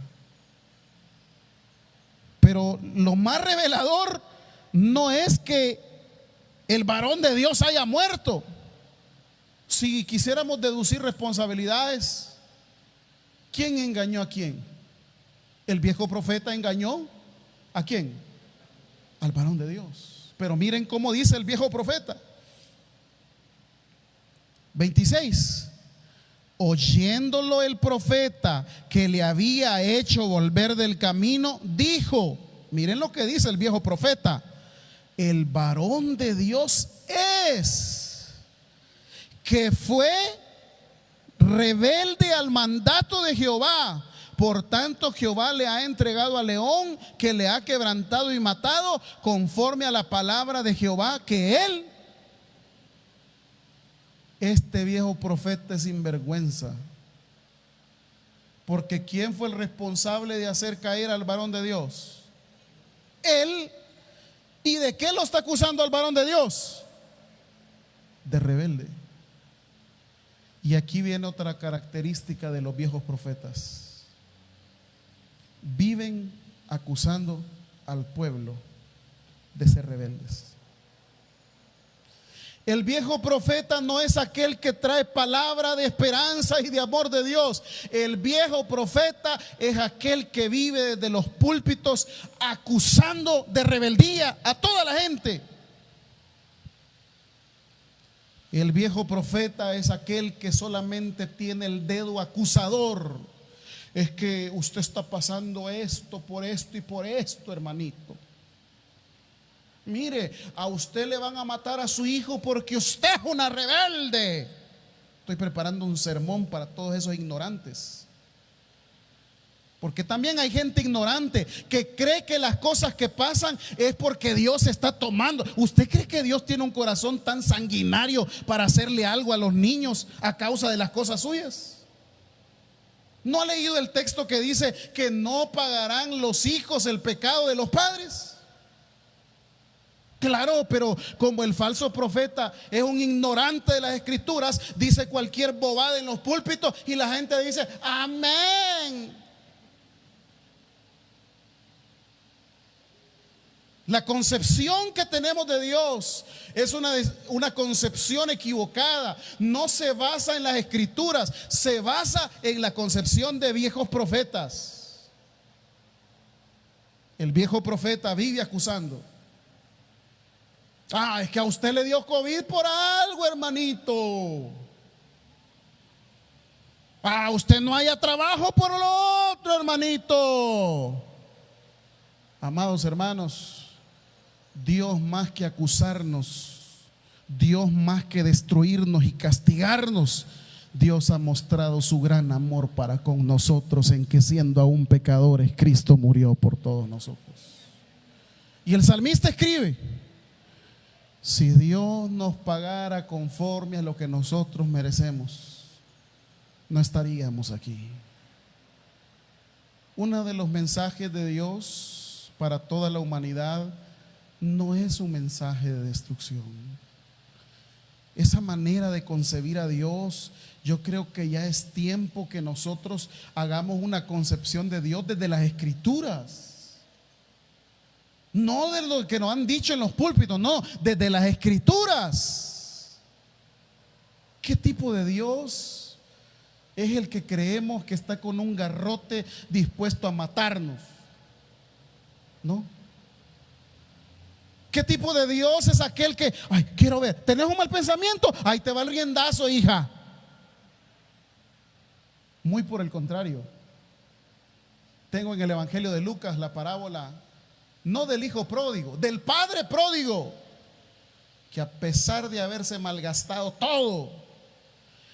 Pero lo más revelador no es que el varón de Dios haya muerto. Si quisiéramos deducir responsabilidades, ¿quién engañó a quién? El viejo profeta engañó ¿a quién? Al varón de Dios. Pero miren cómo dice el viejo profeta. 26. Oyéndolo el profeta que le había hecho volver del camino, dijo, miren lo que dice el viejo profeta: el varón de Dios es que fue rebelde al mandato de Jehová. Por tanto, Jehová le ha entregado al león, que le ha quebrantado y matado, conforme a la palabra de Jehová que él. Este viejo profeta es sinvergüenza. Porque ¿quién fue el responsable de hacer caer al varón de Dios? Él. ¿Y de qué lo está acusando al varón de Dios? De rebelde. Y aquí viene otra característica de los viejos profetas: viven acusando al pueblo de ser rebeldes. El viejo profeta no es aquel que trae palabra de esperanza y de amor de Dios. El viejo profeta es aquel que vive desde los púlpitos acusando de rebeldía a toda la gente. El viejo profeta es aquel que solamente tiene el dedo acusador. Es que usted está pasando esto y por esto, hermanito. Mire, a usted le van a matar a su hijo porque usted es una rebelde. Estoy preparando un sermón para todos esos ignorantes. Porque también hay gente ignorante que cree que las cosas que pasan es porque Dios está tomando. ¿Usted cree que Dios tiene un corazón tan sanguinario para hacerle algo a los niños a causa de las cosas suyas? ¿No ha leído el texto que dice que no pagarán los hijos el pecado de los padres? Claro, pero como el falso profeta es un ignorante de las escrituras, dice cualquier bobada en los púlpitos y la gente dice amén. La concepción que tenemos de Dios es una concepción equivocada. No se basa en las escrituras, se basa en la concepción de viejos profetas. El viejo profeta vive acusando. Es que a usted le dio COVID por algo, hermanito. Usted no haya trabajo por lo otro, hermanito. Amados hermanos, Dios más que acusarnos, Dios más que destruirnos y castigarnos, Dios ha mostrado su gran amor para con nosotros, en que siendo aún pecadores, Cristo murió por todos nosotros. Y el salmista escribe: si Dios nos pagara conforme a lo que nosotros merecemos, no estaríamos aquí. Uno de los mensajes de Dios para toda la humanidad no es un mensaje de destrucción. Esa manera de concebir a Dios, yo creo que ya es tiempo que nosotros hagamos una concepción de Dios desde las escrituras. No de lo que nos han dicho en los púlpitos, no, desde las escrituras. ¿Qué tipo de Dios es el que creemos que está con un garrote dispuesto a matarnos? ¿No? ¿Qué tipo de Dios es aquel que, quiero ver, tenés un mal pensamiento, ahí te va el riendazo, hija? Muy por el contrario. Tengo en el Evangelio de Lucas la parábola, no del hijo pródigo, del padre pródigo, que a pesar de haberse malgastado todo,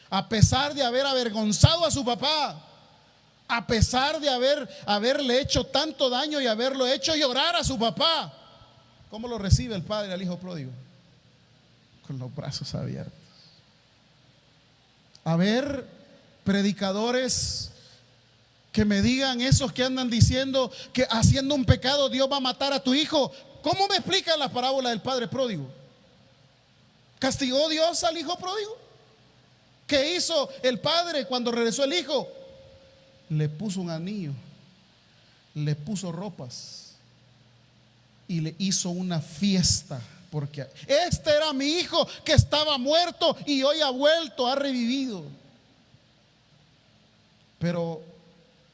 a pesar de haber avergonzado a su papá, a pesar de haberle hecho tanto daño y haberlo hecho llorar a su papá, ¿cómo lo recibe el padre al hijo pródigo? Con los brazos abiertos. A ver, predicadores que me digan, esos que andan diciendo que haciendo un pecado Dios va a matar a tu hijo, ¿cómo me explican la parábola del padre pródigo? ¿Castigó Dios al hijo pródigo? ¿Qué hizo el padre cuando regresó el hijo? Le puso un anillo, le puso ropas y le hizo una fiesta, porque este era mi hijo que estaba muerto y hoy ha vuelto, ha revivido. Pero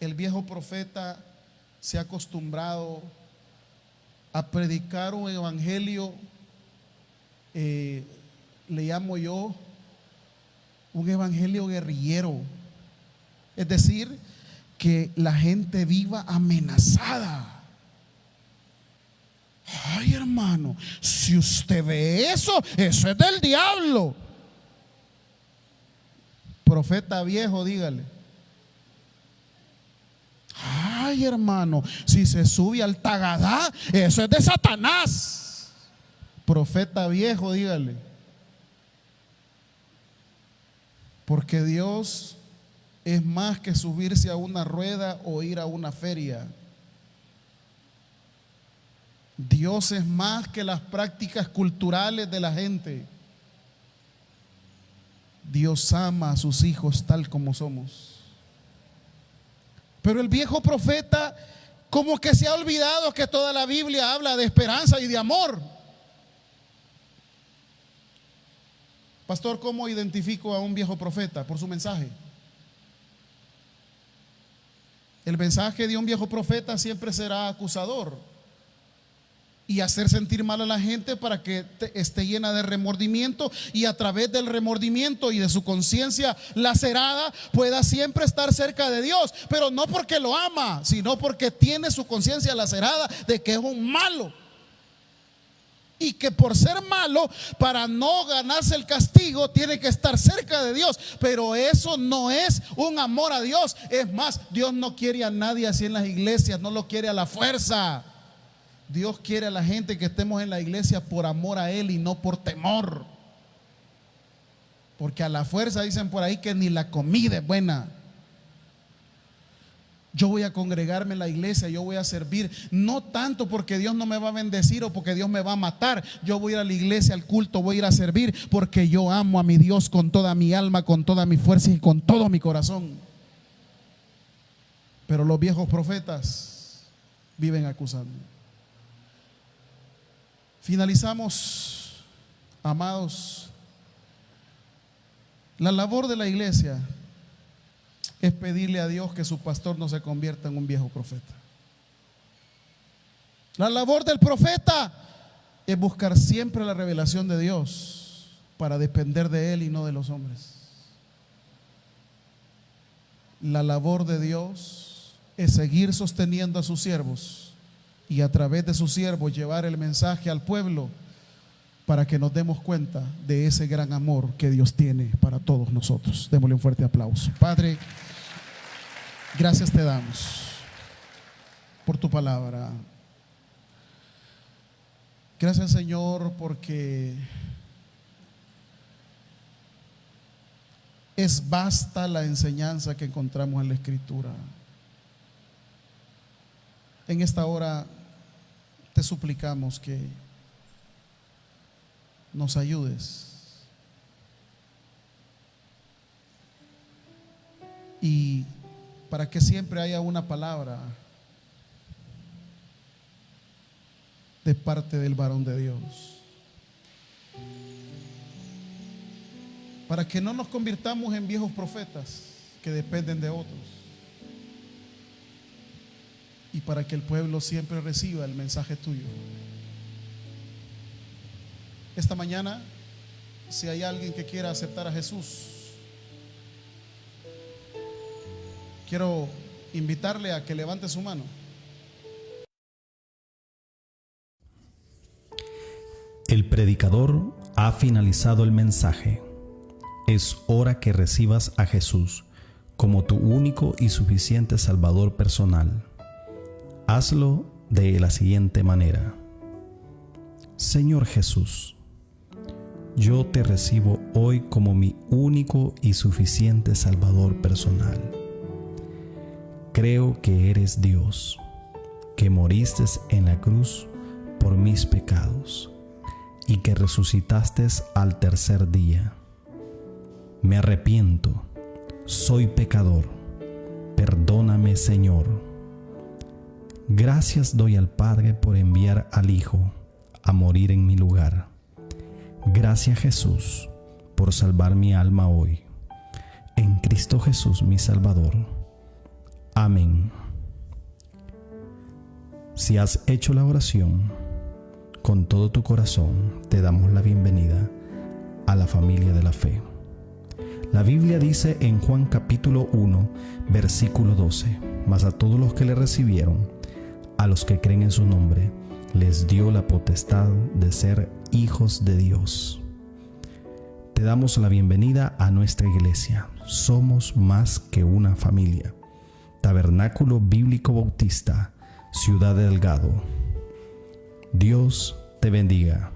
el viejo profeta se ha acostumbrado a predicar un evangelio, le llamo yo un evangelio guerrillero. Es decir, que la gente viva amenazada. Ay, hermano, si usted ve eso es del diablo. Profeta viejo, dígale. Ay, hermano, si se sube al Tagadá, eso es de Satanás. Profeta viejo, dígale. Porque Dios es más que subirse a una rueda o ir a una feria. Dios es más que las prácticas culturales de la gente. Dios ama a sus hijos tal como somos. Pero el viejo profeta como que se ha olvidado que toda la Biblia habla de esperanza y de amor. Pastor, ¿cómo identifico a un viejo profeta? Por su mensaje. El mensaje de un viejo profeta siempre será acusador y hacer sentir mal a la gente para que esté llena de remordimiento, y a través del remordimiento y de su conciencia lacerada pueda siempre estar cerca de Dios, pero no porque lo ama, sino porque tiene su conciencia lacerada de que es un malo, y que por ser malo, para no ganarse el castigo, tiene que estar cerca de Dios. Pero eso no es un amor a Dios. Es más, Dios no quiere a nadie así en las iglesias, no lo quiere a la fuerza. Dios quiere a la gente que estemos en la iglesia por amor a Él y no por temor. Porque a la fuerza dicen por ahí que ni la comida es buena. Yo voy a congregarme en la iglesia, yo voy a servir, no tanto porque Dios no me va a bendecir o porque Dios me va a matar. Yo voy a ir a la iglesia, al culto, voy a ir a servir porque yo amo a mi Dios con toda mi alma, con toda mi fuerza y con todo mi corazón. Pero los viejos profetas viven acusando. Finalizamos, amados. La labor de la iglesia es pedirle a Dios que su pastor no se convierta en un viejo profeta. La labor del profeta es buscar siempre la revelación de Dios para depender de Él y no de los hombres. La labor de Dios es seguir sosteniendo a sus siervos y a través de sus siervos llevar el mensaje al pueblo para que nos demos cuenta de ese gran amor que Dios tiene para todos nosotros. Démosle un fuerte aplauso. Padre, gracias te damos por tu palabra. Gracias, Señor, porque es vasta la enseñanza que encontramos en la Escritura. En esta hora te suplicamos que nos ayudes y para que siempre haya una palabra de parte del varón de Dios, para que no nos convirtamos en viejos profetas que dependen de otros, y para que el pueblo siempre reciba el mensaje tuyo. Esta mañana, si hay alguien que quiera aceptar a Jesús, quiero invitarle a que levante su mano. El predicador ha finalizado el mensaje. Es hora que recibas a Jesús como tu único y suficiente Salvador personal. Hazlo de la siguiente manera: Señor Jesús, yo te recibo hoy como mi único y suficiente Salvador personal. Creo que eres Dios, que moriste en la cruz por mis pecados y que resucitaste al tercer día. Me arrepiento, soy pecador, perdóname, Señor. Gracias doy al Padre por enviar al Hijo a morir en mi lugar. Gracias, Jesús, por salvar mi alma hoy. En Cristo Jesús, mi Salvador. Amén. Si has hecho la oración con todo tu corazón, te damos la bienvenida a la familia de la fe. La Biblia dice en Juan capítulo 1, versículo 12: mas a todos los que le recibieron, a los que creen en su nombre, les dio la potestad de ser hijos de Dios. Te damos la bienvenida a nuestra iglesia. Somos más que una familia. Tabernáculo Bíblico Bautista, Ciudad Delgado. Dios te bendiga.